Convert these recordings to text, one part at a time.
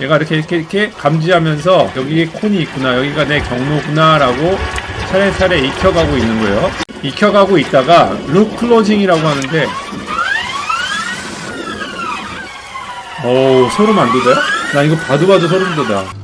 얘가 이렇게 감지하면서 여기에 콘이 있구나, 여기가 내 경로구나 라고 차례차례 익혀가고 있는 거예요. 익혀가고 있다가 룩 클로징이라고 하는데, 소름 안 돋아요? 나 이거 봐도 소름 돋아.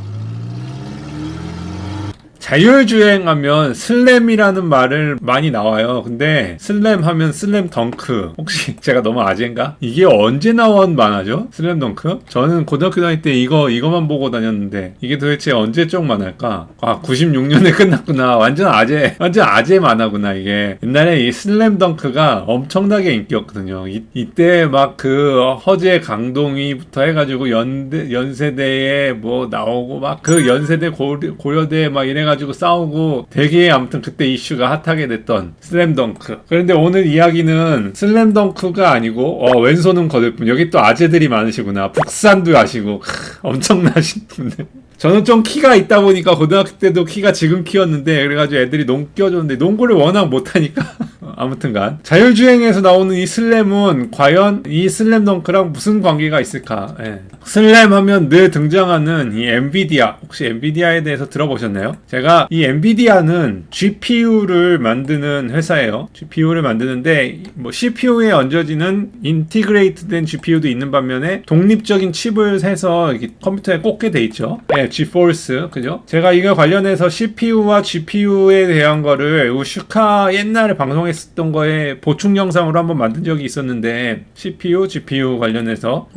자율주행하면 슬램이라는 말을 많이 나와요. 근데 슬램 하면 슬램 덩크. 혹시 제가 너무 아재인가? 이게 언제 나온 만화죠? 슬램 덩크? 저는 고등학교 다닐 때 이거만 보고 다녔는데 이게 도대체 언제적 만화일까? 96년에 끝났구나. 완전 아재 만화구나 이게. 옛날에 이 슬램 덩크가 엄청나게 인기였거든요. 이때 막 그 허재 강동이부터 해가지고 연세대에 뭐 나오고 막 그 연세대 고려대 막 이래가지고 싸우고 되게 아무튼 그때 이슈가 핫하게 됐던 슬램덩크. 그런데 오늘 이야기는 슬램덩크가 아니고 왼손은 거들 뿐. 여기 또 아재들이 많으시구나. 북산도 아시고 엄청나신 분들. 저는 좀 키가 있다 보니까 고등학교 때도 키가 지금 키였는데 그래가지고 애들이 농 껴줬는데 농구를 워낙 못하니까 아무튼간 자율주행에서 나오는 이 슬램은 과연 이 슬램덩크랑 무슨 관계가 있을까? 예. 슬램 하면 늘 등장하는 이 엔비디아. 혹시 엔비디아에 대해서 들어보셨나요? 제가 이 엔비디아는 GPU를 만드는 회사예요. GPU를 만드는데 뭐 CPU에 얹어지는 인티그레이트된 GPU도 있는 반면에 독립적인 칩을 해서 이렇게 컴퓨터에 꽂게 돼 있죠. 예, GeForce, 그죠? 제가 이거 관련해서 CPU와 GPU에 대한 거를 슈카 옛날에 방송했었던 거에 보충 영상으로 한번 만든 적이 있었는데 CPU, GPU 관련해서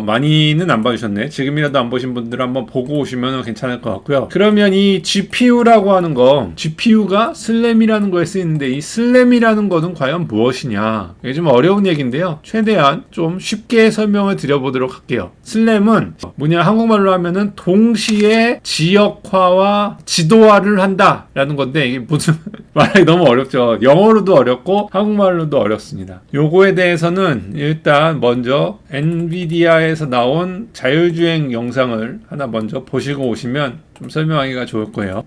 많이는 안 봐주셨네. 지금이라도 안 보신 분들은 한번 보고 오시면 괜찮을 것 같고요. 그러면 이 GPU라고 하는 거, GPU가 슬램이라는 거에 쓰이는데 이 슬램이라는 거는 과연 무엇이냐? 이게 좀 어려운 얘기인데요. 최대한 좀 쉽게 설명을 드려보도록 할게요. 슬램은 뭐냐, 한국말로 하면은 동시에 지역화와 지도화를 한다라는 건데 이게 무슨 말하기 너무 어렵죠. 영어로도 어렵고 한국말로도 어렵습니다. 요거에 대해서는 일단 먼저 엔비디아에서 나온 자율주행 영상을 하나 먼저 보시고 오시면 좀 설명하기가 좋을 거예요.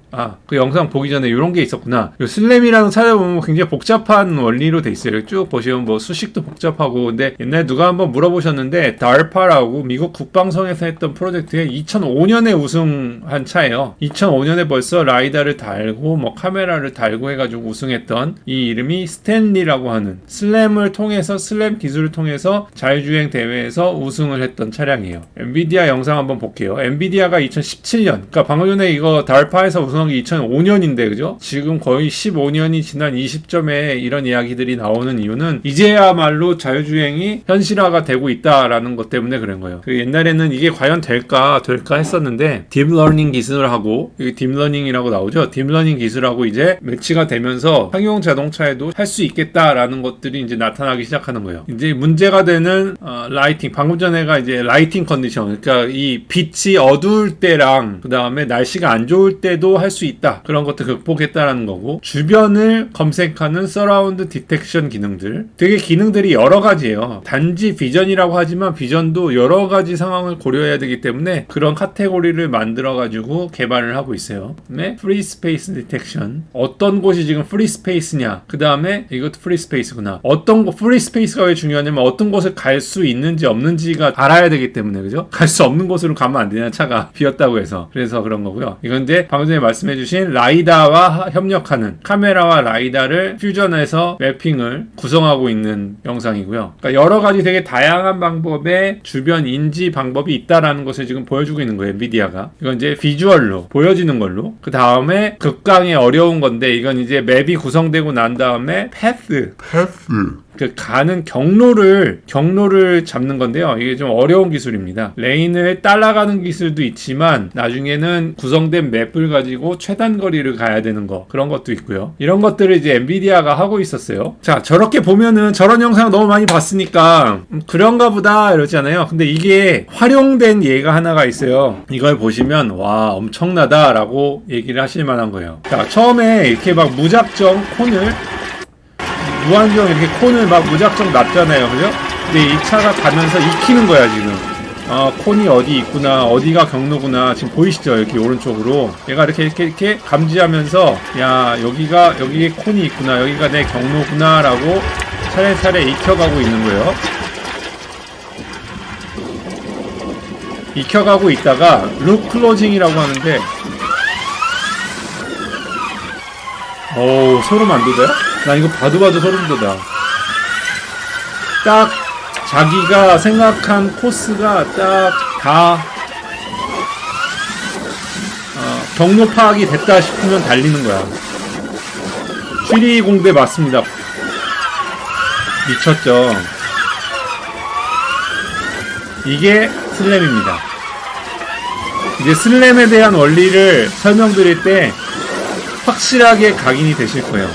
그 영상 보기 전에 이런 게 있었구나. 요 슬램이라는 찾아보면 굉장히 복잡한 원리로 돼 있어요. 쭉 보시면 뭐 수식도 복잡하고. 근데 옛날에 누가 한번 물어보셨는데 DARPA라고 미국 국방성에서 했던 프로젝트에 2005년에 우승한 차예요. 2005년에 벌써 라이다를 달고 뭐 카메라를 달고 해가지고 우승했던 이 이름이 스탠리라고 하는, 슬램을 통해서, 슬램 기술을 통해서 자율주행 대회에서 우승을 했던 차량이에요. 엔비디아 영상 한번 볼게요. 엔비디아가 2017년, 그러니까 방금 전에 이거 달파에서 우승한 게 2005년인데 그죠? 지금 거의 15년이 지난 이 시점에 이런 이야기들이 나오는 이유는 이제야말로 자율주행이 현실화가 되고 있다라는 것 때문에 그런 거예요. 그 옛날에는 이게 과연 될까 했었는데 딥러닝 기술하고, 이게 딥러닝이라고 나오죠? 딥러닝 기술하고 이제 매치가 되면서 상용 자동차에도 할 수 있겠다라는 것들이 이제 나타나기 시작하는 거예요. 이제 문제가 되는 라이팅, 방금 전에가 이제 라이팅 컨디션, 그러니까 이 빛이 어두울 때랑 그 다음에 날씨가 안 좋을 때도 할 수 있다, 그런 것들 극복했다라는 거고, 주변을 검색하는 서라운드 디텍션 기능들, 되게 기능들이 여러 가지예요. 단지 비전이라고 하지만 비전도 여러 가지 상황을 고려해야 되기 때문에 그런 카테고리를 만들어 가지고 개발을 하고 있어요. 그다음에 프리 스페이스 디텍션, 어떤 곳이 지금 프리 스페이스냐, 그 다음에 이것도 프리 스페이스구나, 어떤 곳, 프리 스페이스가 왜 중요하냐면 어떤 곳을 갈 수 있는지 없는지가 알아야 되기 때문에, 그죠? 갈 수 없는 곳으로 가면 안 되냐, 차가 비었다고 해서. 그래서 그런 거고요. 이건 이제 방금 전에 말씀해주신 라이다와 협력하는, 카메라와 라이다를 퓨전해서 매핑을 구성하고 있는 영상이고요. 그러니까 여러 가지 되게 다양한 방법의 주변 인지 방법이 있다라는 것을 지금 보여주고 있는 거예요, 엔비디아가. 이건 이제 비주얼로 보여지는 걸로. 그 다음에 극강의 어려운 건데, 이건 이제 맵이 구성되고 난 다음에 패스. 그 가는 경로를 잡는 건데요. 이게 좀 어려운 기술입니다. 레인을 따라가는 기술도 있지만 나중에는 구성된 맵을 가지고 최단 거리를 가야 되는 거, 그런 것도 있고요. 이런 것들을 이제 엔비디아가 하고 있었어요. 자, 저렇게 보면은 저런 영상 너무 많이 봤으니까 그런가 보다 이러잖아요. 근데 이게 활용된 예가 하나가 있어요. 이걸 보시면 와, 엄청나다라고 얘기를 하실 만한 거예요. 자, 처음에 이렇게 막 무작정 콘을, 무한정 이렇게 콘을 막 무작정 놨잖아요, 그죠? 근데 이 차가 가면서 익히는 거야, 지금. 콘이 어디 있구나, 어디가 경로구나, 지금 보이시죠? 이렇게 오른쪽으로. 얘가 이렇게 감지하면서, 야, 여기에 콘이 있구나, 여기가 내 경로구나, 라고 차례차례 익혀가고 있는 거예요. 익혀가고 있다가 룩 클로징이라고 하는데, 소름 안 돋아요? 나 이거 봐도 소름 돋아. 딱 자기가 생각한 코스가 딱 다 경로 파악이 됐다 싶으면 달리는 거야. 취리공대 맞습니다. 미쳤죠. 이게 슬램입니다. 이제 슬램에 대한 원리를 설명드릴 때 확실하게 각인이 되실 거예요.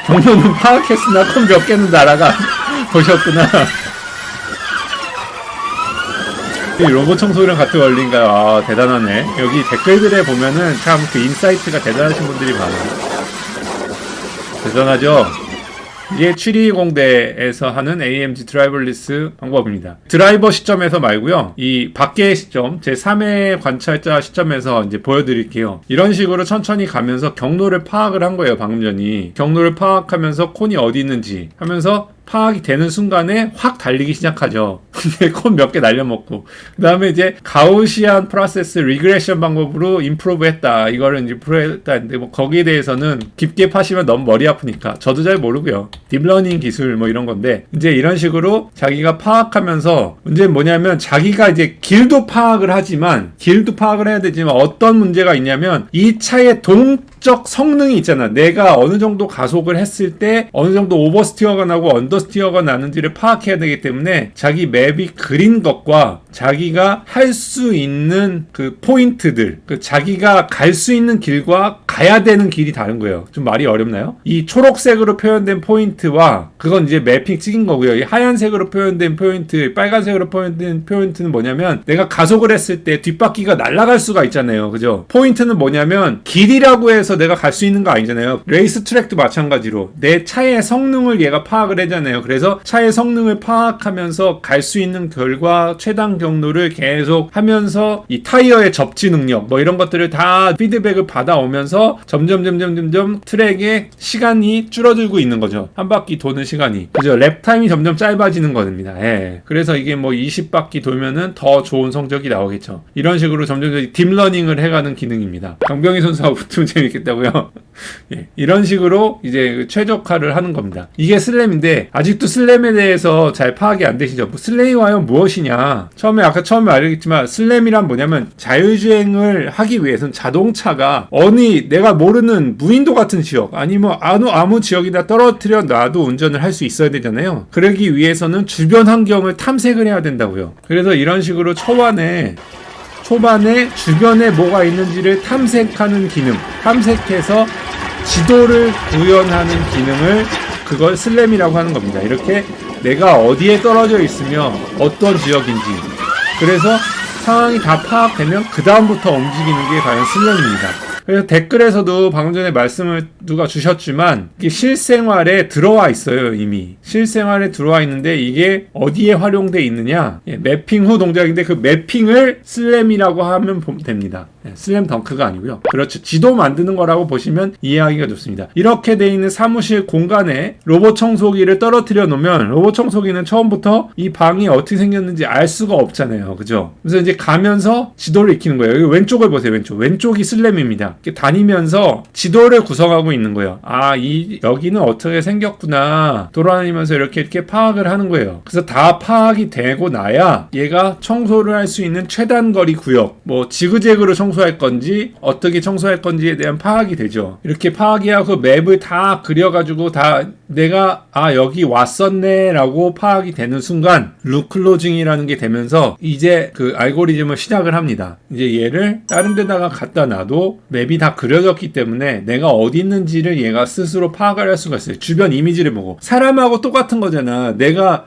경로는 파악했으나 콘 몇 개는 날아가. 보셨구나. 이 로봇 청소기랑 같은 원리인가요? 아, 대단하네. 여기 댓글들에 보면은 참 그 인사이트가 대단하신 분들이 많아요. 대단하죠? 이게 취리공대에서 하는 AMG 드라이버리스 방법입니다. 드라이버 시점에서 말고요. 이 밖의 시점, 제 3회 관찰자 시점에서 이제 보여드릴게요. 이런 식으로 천천히 가면서 경로를 파악을 한 거예요. 방금 전이. 경로를 파악하면서 콘이 어디 있는지 하면서 파악이 되는 순간에 확 달리기 시작하죠. 근데 콘 몇 개 날려먹고. 그 다음에 이제 가우시안 프로세스 리그레션 방법으로 임프로브 했다. 이거를 이제 임프로브 했다. 근데 뭐 거기에 대해서는 깊게 파시면 너무 머리 아프니까. 저도 잘 모르고요. 딥러닝 기술 뭐 이런 건데. 이제 이런 식으로 자기가 파악하면서 문제는 뭐냐면 자기가 이제 길도 파악을 하지만 길도 파악을 해야 되지만 어떤 문제가 있냐면 이 차의 동적 성능이 있잖아. 내가 어느 정도 가속을 했을 때 어느 정도 오버스티어가 나고 언더스티어가 나는지를 파악해야 되기 때문에 자기 맵이 그린 것과 자기가 할 수 있는 그 포인트들, 그 자기가 갈 수 있는 길과 가야 되는 길이 다른 거예요. 좀 말이 어렵나요? 이 초록색으로 표현된 포인트와 그건 이제 매핑 찍은 거고요. 이 하얀색으로 표현된 포인트, 빨간색으로 표현된 포인트는 뭐냐면 내가 가속을 했을 때 뒷바퀴가 날아갈 수가 있잖아요. 그죠? 포인트는 뭐냐면 길이라고 해서 내가 갈 수 있는 거 아니잖아요. 레이스 트랙도 마찬가지로 내 차의 성능을 얘가 파악을 하잖아요. 그래서 차의 성능을 파악하면서 갈 수 있는 결과 최단 경로를 계속 하면서 이 타이어의 접지 능력 뭐 이런 것들을 다 피드백을 받아오면서 점점 트랙의 시간이 줄어들고 있는 거죠. 한 바퀴 도는 시간이. 그죠? 랩 타임이 점점 짧아지는 겁니다. 예. 그래서 이게 뭐 20바퀴 돌면은 더 좋은 성적이 나오겠죠. 이런 식으로 점점 딥러닝을 해가는 기능입니다. 강병희 선수하고 붙으면 재밌겠다고요? 예. 이런 식으로 이제 최적화를 하는 겁니다. 이게 슬램인데 아직도 슬램에 대해서 잘 파악이 안 되시죠? 뭐 슬램이 과연 무엇이냐? 아까 처음에 말했지만 슬램이란 뭐냐면 자율주행을 하기 위해서는 자동차가 어느 내가 모르는 무인도 같은 지역 아니면 아무 지역이다 떨어뜨려 놔도 운전을 할 수 있어야 되잖아요. 그러기 위해서는 주변 환경을 탐색을 해야 된다고요. 그래서 이런 식으로 초반에 주변에 뭐가 있는지를 탐색하는 기능, 탐색해서 지도를 구현하는 기능을 그걸 슬램이라고 하는 겁니다. 이렇게 내가 어디에 떨어져 있으며 어떤 지역인지 그래서 상황이 다 파악되면 그 다음부터 움직이는 게 과연 슬램입니다. 그래서 댓글에서도 방금 전에 말씀을 누가 주셨지만 이게 실생활에 들어와 있어요. 이미 실생활에 들어와 있는데 이게 어디에 활용돼 있느냐 매핑 후 동작인데 그 매핑을 슬램이라고 하면 됩니다. 슬램 덩크가 아니고요. 그렇죠. 지도 만드는 거라고 보시면 이해하기가 좋습니다. 이렇게 돼 있는 사무실 공간에 로봇 청소기를 떨어뜨려 놓으면 로봇 청소기는 처음부터 이 방이 어떻게 생겼는지 알 수가 없잖아요. 그죠? 그래서 이제 가면서 지도를 익히는 거예요. 여기 왼쪽을 보세요. 왼쪽이 슬램입니다. 이렇게 다니면서 지도를 구성하고 있는 거예요. 여기는 어떻게 생겼구나. 돌아다니면서 이렇게 파악을 하는 거예요. 그래서 다 파악이 되고 나야 얘가 청소를 할 수 있는 최단거리 구역, 뭐 지그재그로 청소할 건지 어떻게 청소할 건지에 대한 파악이 되죠. 이렇게 파악이 하고 맵을 다 그려가지고 다 내가 여기 왔었네 라고 파악이 되는 순간 룩 클로징이라는 게 되면서 이제 그 알고리즘을 시작을 합니다. 이제 얘를 다른 데다가 갖다 놔도 맵이 다 그려졌기 때문에 내가 어디 있는지를 얘가 스스로 파악을 할 수가 있어요. 주변 이미지를 보고. 사람하고 똑같은 거잖아. 내가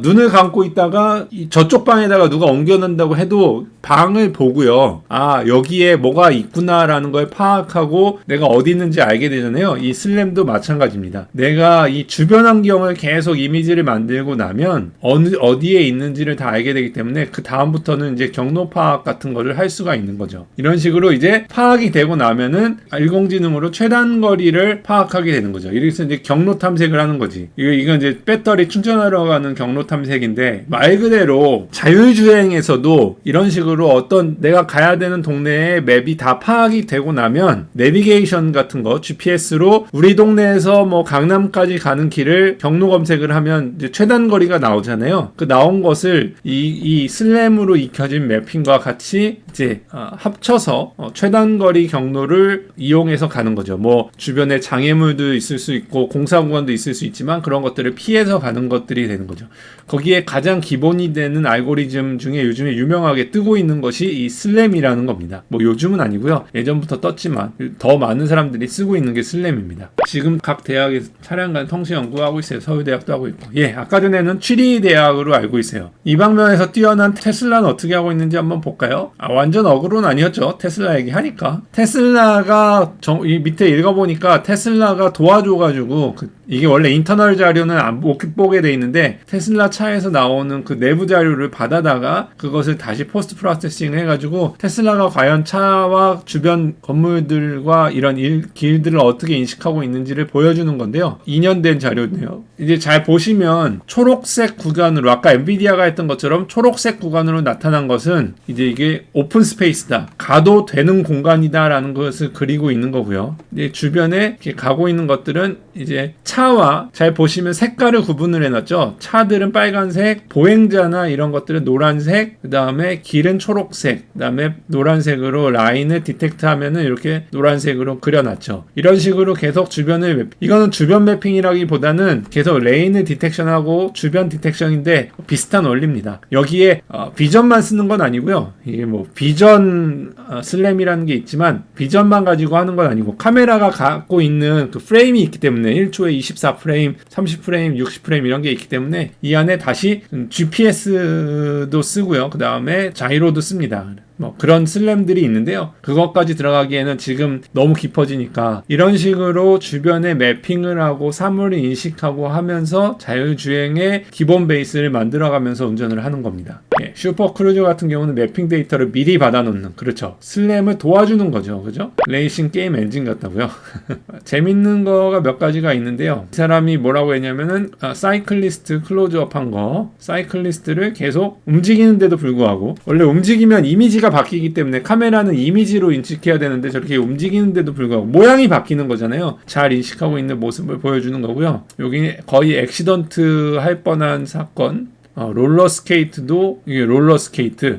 눈을 감고 있다가 저쪽 방에다가 누가 옮겨놓는다고 해도 방을 보고요. 여기에 뭐가 있구나라는 걸 파악하고 내가 어디 있는지 알게 되잖아요. 이 슬램도 마찬가지입니다. 내가 이 주변 환경을 계속 이미지를 만들고 나면 어디에 있는지를 다 알게 되기 때문에 그 다음부터는 이제 경로 파악 같은 거를 할 수가 있는 거죠. 이런 식으로 이제 파악이 되고 나면은 인공지능으로 최단 거리를 파악하게 되는 거죠. 이래서 이제 경로 탐색을 하는 거지. 이건 이제 배터리 충전하러 가는 경로 탐색인데, 말 그대로 자율주행에서도 이런 식으로 어떤 내가 가야 되는 동네의 맵이 다 파악이 되고 나면 내비게이션 같은 거 GPS로 우리 동네에서 뭐 강남까지 가는 길을 경로 검색을 하면 이제 최단 거리가 나오잖아요. 그 나온 것을 이 슬램으로 익혀진 매핑과 같이 이제 합쳐서 최단 거리 경로를 이용해서 가는 거죠. 뭐 주변에 장애물도 있을 수 있고 공사 구간도 있을 수 있지만 그런 것들을 피해서 가는 것들이 되는 거죠. 거기에 가장 기본이 되는 알고리즘 중에 요즘에 유명하게 뜨고 있는 것이 이 슬램이라는 겁니다. 뭐 요즘은 아니고요. 예전부터 떴지만 더 많은 사람들이 쓰고 있는 게 슬램입니다. 지금 각 대학에 차량간 통신 연구하고 있어요. 서울대학도 하고 있고. 아까 전에는 취리대학으로 알고 있어요. 이 방면에서 뛰어난 테슬라는 어떻게 하고 있는지 한번 볼까요? 완전 어그로는 아니었죠. 테슬라 얘기하니까. 테슬라가 이 밑에 읽어보니까 테슬라가 도와줘가지고 이게 원래 인터널 자료는 못 보게 돼 있는데 테슬라 차에서 나오는 그 내부 자료를 받아다가 그것을 다시 포스트 프로세싱 해가지고 테슬라가 과연 차와 주변 건물들과 이런 길들을 어떻게 인식하고 있는지를 보여주는 건데요. 2년 된 자료네요. 이제 잘 보시면 초록색 구간으로 아까 엔비디아가 했던 것처럼 초록색 구간으로 나타난 것은 이제 이게 오픈 스페이스다. 가도 되는 공간이다라는 것을 그리고 있는 거고요. 이제 주변에 이렇게 가고 있는 것들은 이제 차와 잘 보시면 색깔을 구분을 해놨죠. 차들은 빨간색, 보행자나 이런 것들은 노란색, 그 다음에 길은 초록색, 그 다음에 노란색으로 라인을 디텍트 하면은 이렇게 노란색으로 그려놨죠. 이런 식으로 계속 주변을 이거는 주변 매핑이라기보다는 계속 레인을 디텍션하고 주변 디텍션인데 비슷한 원리입니다. 여기에 비전만 쓰는 건 아니고요. 이게 뭐 비전 슬램이라는 게 있지만 비전만 가지고 하는 건 아니고 카메라가 갖고 있는 그 프레임이 있기 때문에 1초에 24프레임, 30프레임, 60프레임 이런 게 있기 때문에 이 안에 다시 GPS도 쓰고요. 그 다음에 자이로도 씁니다. 뭐 그런 슬램들이 있는데요. 그것까지 들어가기에는 지금 너무 깊어지니까 이런 식으로 주변에 매핑을 하고 사물을 인식하고 하면서 자율주행의 기본 베이스를 만들어가면서 운전을 하는 겁니다. 슈퍼크루즈 같은 경우는 매핑 데이터를 미리 받아놓는, 그렇죠, 슬램을 도와주는 거죠. 그죠? 레이싱 게임 엔진 같다고요. 재밌는 거가 몇 가지가 있는데요. 이 사람이 뭐라고 했냐면은 사이클리스트 클로즈업 한 거, 사이클리스트를 계속 움직이는데도 불구하고 원래 움직이면 이미지가 바뀌기 때문에 카메라는 이미지로 인식해야 되는데 저렇게 움직이는데도 불구하고 모양이 바뀌는 거잖아요. 잘 인식하고 있는 모습을 보여주는 거고요. 여기 거의 액시던트 할 뻔한 사건, 롤러스케이트도 이게 롤러스케이트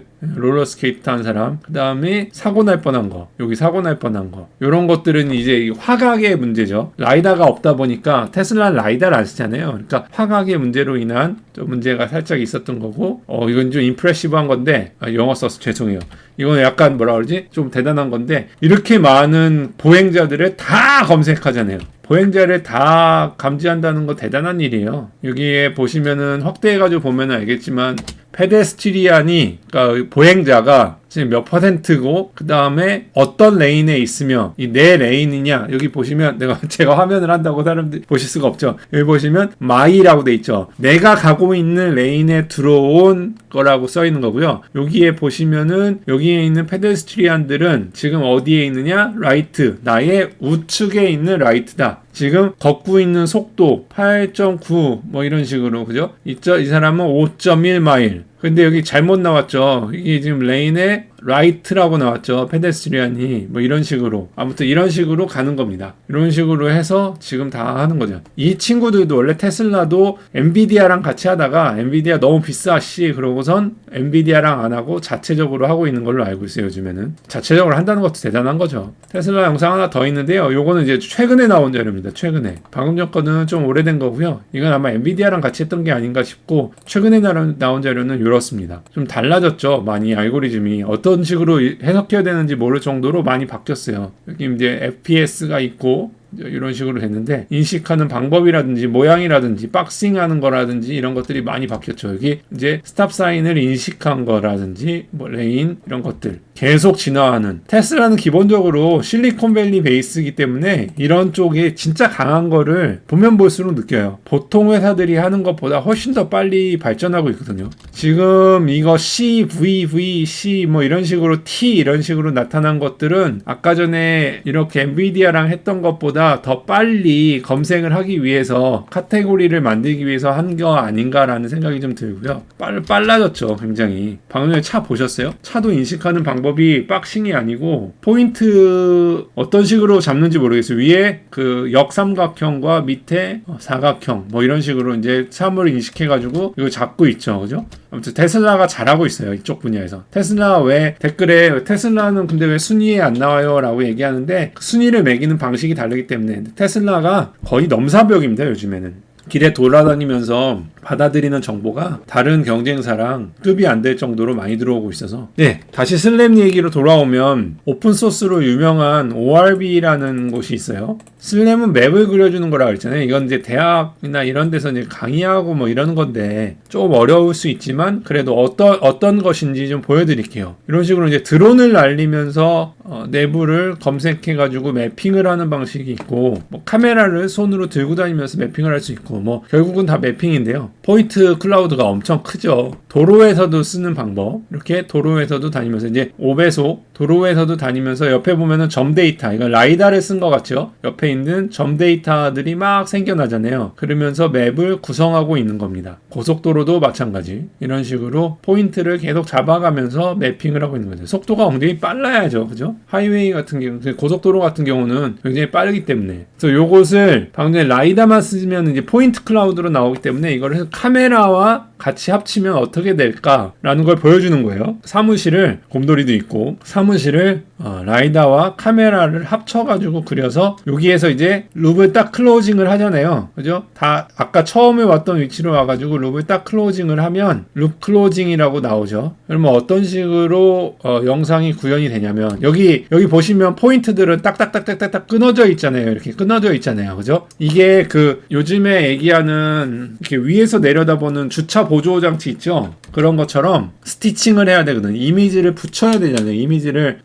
한 사람, 그 다음에 사고 날 뻔한 거, 여기 사고 날 뻔한 거, 이런 것들은 이제 화각의 문제죠. 라이다가 없다 보니까 테슬라는 라이다를 안 쓰잖아요. 그러니까 화각의 문제로 인한 좀 문제가 살짝 있었던 거고, 이건 좀 임프레시브한 건데, 영어 써서 죄송해요. 이건 약간 뭐라 그러지? 좀 대단한 건데, 이렇게 많은 보행자들을 다 검색하잖아요. 보행자를 다 감지한다는 거 대단한 일이에요. 여기에 보시면은 확대해가지고 보면은 알겠지만 페데스트리안이, 그러니까 보행자가 지금 몇 퍼센트고 그 다음에 어떤 레인에 있으며 이 내 레인이냐, 여기 보시면 제가 화면을 한다고 사람들 보실 수가 없죠. 여기 보시면 마이라고 돼 있죠. 내가 가고 있는 레인에 들어온 거라고 써 있는 거고요. 여기에 보시면은 여기에 있는 페데스트리안들은 지금 어디에 있느냐, 라이트, 나의 우측에 있는 라이트다. 지금 걷고 있는 속도 8.9 뭐 이런 식으로, 그죠? 이 사람은 5.1마일. 근데 여기 잘못 나왔죠. 이게 지금 레인에 라이트라고 나왔죠. 페데스트리안이 뭐 이런 식으로, 아무튼 이런 식으로 가는 겁니다. 이런 식으로 해서 지금 다 하는 거죠. 이 친구들도 원래 테슬라도 엔비디아랑 같이 하다가 엔비디아 너무 비싸 그러고선 엔비디아랑 안 하고 자체적으로 하고 있는 걸로 알고 있어요. 요즘에는 자체적으로 한다는 것도 대단한 거죠. 테슬라 영상 하나 더 있는데요. 요거는 이제 최근에 나온 자료입니다. 최근에. 방금 전 거는 좀 오래된 거고요. 이건 아마 엔비디아랑 같이 했던 게 아닌가 싶고, 최근에 나온 자료는 이렇습니다. 좀 달라졌죠. 많이 알고리즘이 어떤 식으로 해석해야 되는지 모를 정도로 많이 바뀌었어요. 여기 이제 FPS가 있고, 이런 식으로 됐는데 인식하는 방법이라든지 모양이라든지 박싱하는 거라든지 이런 것들이 많이 바뀌었죠. 여기 이제 스탑 사인을 인식한 거라든지 뭐 레인 이런 것들 계속 진화하는. 테슬라는 기본적으로 실리콘밸리 베이스이기 때문에 이런 쪽에 진짜 강한 거를 보면 볼수록 느껴요. 보통 회사들이 하는 것보다 훨씬 더 빨리 발전하고 있거든요. 지금 이거 C, V, V, C 뭐 이런 식으로 T 이런 식으로 나타난 것들은 아까 전에 이렇게 엔비디아랑 했던 것보다 더 빨리 검색을 하기 위해서 카테고리를 만들기 위해서 한 거 아닌가라는 생각이 좀 들고요. 빨라졌죠. 굉장히. 방금 전에 차 보셨어요? 차도 인식하는 방법이 박싱이 아니고 포인트 어떤 식으로 잡는지 모르겠어요. 위에 그 역삼각형과 밑에 사각형 뭐 이런 식으로 이제 사물을 인식해가지고 이거 잡고 있죠. 그죠? 아무튼 테슬라가 잘하고 있어요. 이쪽 분야에서. 테슬라 왜 댓글에 테슬라는 근데 왜 순위에 안 나와요? 라고 얘기하는데 그 순위를 매기는 방식이 다르기 때문에 테슬라가 거의 넘사벽입니다. 요즘에는. 길에 돌아다니면서 받아들이는 정보가 다른 경쟁사랑 급이 안 될 정도로 많이 들어오고 있어서. 네, 다시 슬램 얘기로 돌아오면 오픈소스로 유명한 ORB라는 곳이 있어요. 슬램은 맵을 그려주는 거라고 했잖아요. 이건 이제 대학이나 이런 데서 이제 강의하고 뭐 이러는 건데 좀 어려울 수 있지만 그래도 어떤 것인지 좀 보여드릴게요. 이런 식으로 이제 드론을 날리면서 내부를 검색해가지고 매핑을 하는 방식이 있고 뭐 카메라를 손으로 들고 다니면서 매핑을 할 수 있고 뭐 결국은 다 매핑인데요. 포인트 클라우드가 엄청 크죠. 도로에서도 쓰는 방법. 이렇게 도로에서도 다니면서 이제 5배속 도로에서도 다니면서 옆에 보면은 점 데이터. 이건 라이다를 쓴 것 같죠. 옆에 있는 점 데이터들이 막 생겨나잖아요. 그러면서 맵을 구성하고 있는 겁니다. 고속도로도 마찬가지. 이런 식으로 포인트를 계속 잡아가면서 매핑을 하고 있는 거죠. 속도가 굉장히 빨라야죠. 그죠? 하이웨이 같은 경우, 고속도로 같은 경우는 굉장히 빠르기 때문에. 그래서 요것을 방금 전에 라이다만 쓰면 이제 포인트 클라우드로 나오기 때문에 이거를 카메라와 같이 합치면 어떻게 될까라는 걸 보여주는 거예요. 사무실을 곰돌이도 있고 사무실을 라이다와 카메라를 합쳐가지고 그려서 여기에서 이제 룹을 딱 클로징을 하잖아요. 그죠? 다 아까 처음에 왔던 위치로 와가지고 룹을 딱 클로징을 하면 룹 클로징이라고 나오죠. 그러면 어떤 식으로 영상이 구현이 되냐면 여기 보시면 포인트들은 딱딱딱딱딱 끊어져 있잖아요. 이렇게 끊어져 있잖아요. 그죠? 이게 그 요즘에 얘기하는 이렇게 위에서 내려다보는 주차 보조 장치 있죠? 그런 것처럼 스티칭을 해야 되거든요. 이미지를 붙여야 되잖아요. 이미지를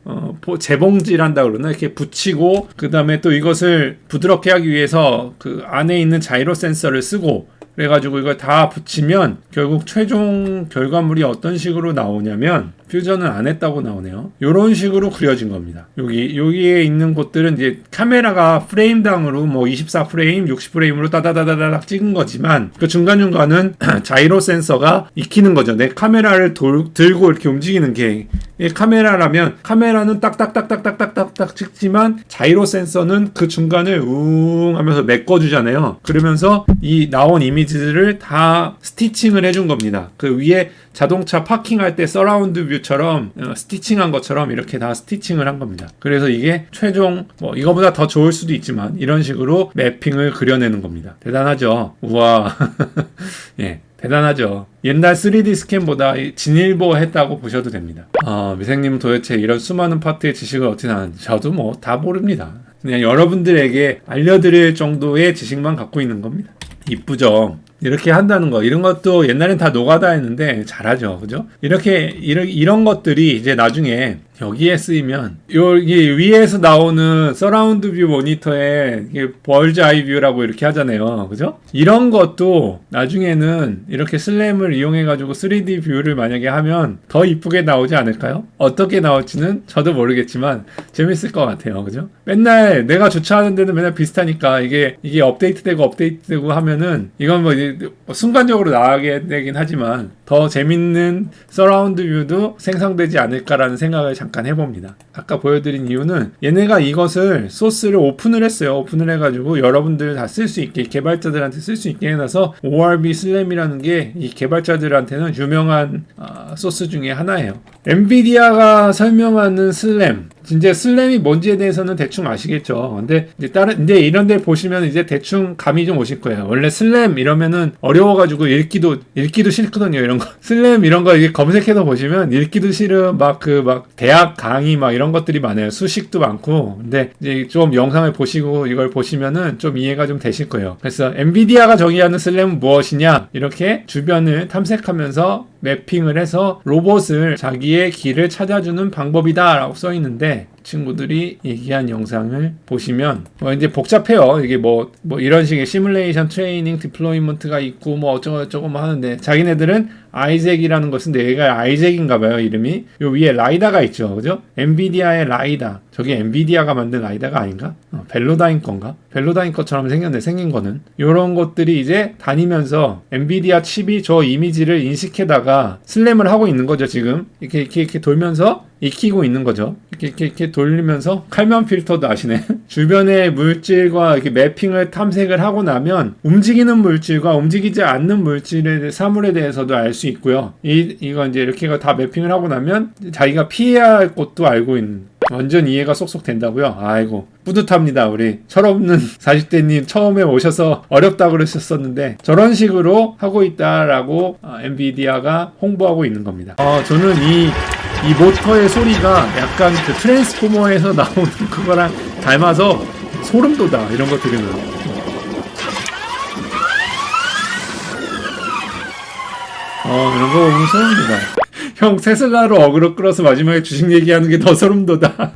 재봉질한다 그러나 이렇게 붙이고 그 다음에 또 이것을 부드럽게 하기 위해서 그 안에 있는 자이로 센서를 쓰고 그래가지고 이걸 다 붙이면 결국 최종 결과물이 어떤 식으로 나오냐면 퓨전은 안 했다고 나오네요. 이런 식으로 그려진 겁니다. 여기에 있는 곳들은 이제 카메라가 프레임당으로 뭐 24프레임, 60프레임으로 따다다다닥 찍은 거지만 그 중간중간은 자이로 센서가 익히는 거죠. 내 카메라를 들고 이렇게 움직이는 게 카메라라면 카메라는 딱딱딱딱딱딱딱 찍지만 자이로 센서는 그 중간을 웅 하면서 메꿔주잖아요. 그러면서 이 나온 이미지들을 다 스티칭을 해준 겁니다. 그 위에 자동차 파킹할 때 서라운드 뷰처럼 스티칭한 것처럼 이렇게 다 스티칭을 한 겁니다. 그래서 이게 최종 뭐 이거보다 더 좋을 수도 있지만 이런 식으로 매핑을 그려내는 겁니다. 대단하죠? 우와. 예. 대단하죠. 옛날 3D 스캔보다 진일보 했다고 보셔도 됩니다. 미생님은 도대체 이런 수많은 파트의 지식을 어떻게 나는지 저도 뭐 다 모릅니다. 그냥 여러분들에게 알려드릴 정도의 지식만 갖고 있는 겁니다. 이쁘죠? 이렇게 한다는 거 이런 것도 옛날엔 다 노가다 했는데 잘하죠. 그죠? 이런 것들이 이제 나중에 여기에 쓰이면 여기 위에서 나오는 서라운드 뷰 모니터에 이게 벌즈 아이 뷰라고 이렇게 하잖아요. 그죠? 이런 것도 나중에는 이렇게 슬램을 이용해 가지고 3D 뷰를 만약에 하면 더 이쁘게 나오지 않을까요? 어떻게 나올지는 저도 모르겠지만 재밌을 것 같아요. 그죠? 맨날 내가 주차하는 데는 맨날 비슷하니까 이게 업데이트되고 하면은 이건 뭐 순간적으로 나가게 되긴 하지만 더 재밌는 서라운드 뷰도 생성되지 않을까라는 생각을 잠깐 해봅니다. 아까 보여드린 이유는 얘네가 이것을 소스를 오픈을 했어요. 오픈을 해가지고 여러분들 다 쓸 수 있게 개발자들한테 쓸 수 있게 해놔서 ORB 슬램이라는 게 이 개발자들한테는 유명한 소스 중에 하나예요. 엔비디아가 설명하는 슬램 진짜 슬램이 뭔지에 대해서는 대충 아시겠죠. 근데 이제 근데 이런 데 보시면 이제 대충 감이 좀 오실 거예요. 원래 슬램 이러면은 어려워가지고 읽기도 싫거든요. 이런 거. 슬램 이런 거 이게 검색해서 보시면 읽기도 싫은 막 대학 강의 막 이런 것들이 많아요. 수식도 많고. 근데 이제 좀 영상을 보시고 이걸 보시면은 좀 이해가 좀 되실 거예요. 그래서 엔비디아가 정의하는 슬램은 무엇이냐? 이렇게 주변을 탐색하면서 매핑을 해서 로봇을 자기의 길을 찾아주는 방법이다 라고 써 있는데, 친구들이 얘기한 영상을 보시면 이제 복잡해요. 이게 뭐 이런 식의 시뮬레이션 트레이닝 디플로이먼트가 있고 뭐 어쩌고 뭐 하는데, 자기네들은 아이잭이라는 것은, 얘가 아이잭인가 봐요, 이름이. 요 위에 라이다가 있죠. 그죠? 엔비디아의 라이다. 저게 엔비디아가 만든 라이다가 아닌가? 벨로다인 건가? 벨로다인 것처럼 생긴 거는. 요런 것들이 이제 다니면서 엔비디아 칩이 저 이미지를 인식해다가 슬램을 하고 있는 거죠, 지금. 이렇게 돌면서 익히고 있는 거죠. 이렇게 돌리면서, 칼면 필터도 아시네. 주변의 물질과 이렇게 매핑을 탐색을 하고 나면 움직이는 물질과 움직이지 않는 물질의 사물에 대해서도 알 수 있고요. 이거 이제 이렇게 다 매핑을 하고 나면 자기가 피해야 할 것도 알고 있는, 완전 이해가 쏙쏙 된다고요. 아이고 뿌듯합니다. 우리 철없는 40대님 처음에 오셔서 어렵다고 그러셨었는데 저런 식으로 하고 있다라고 엔비디아가 홍보하고 있는 겁니다. 저는 이 모터의 소리가 약간 그 트랜스포머에서 나오는 그거랑 닮아서 소름 돋아, 이런 거 들으면. 이런 거 보면 소름 돋아. 형 테슬라로 어그로 끌어서 마지막에 주식 얘기하는 게 더 소름 돋아.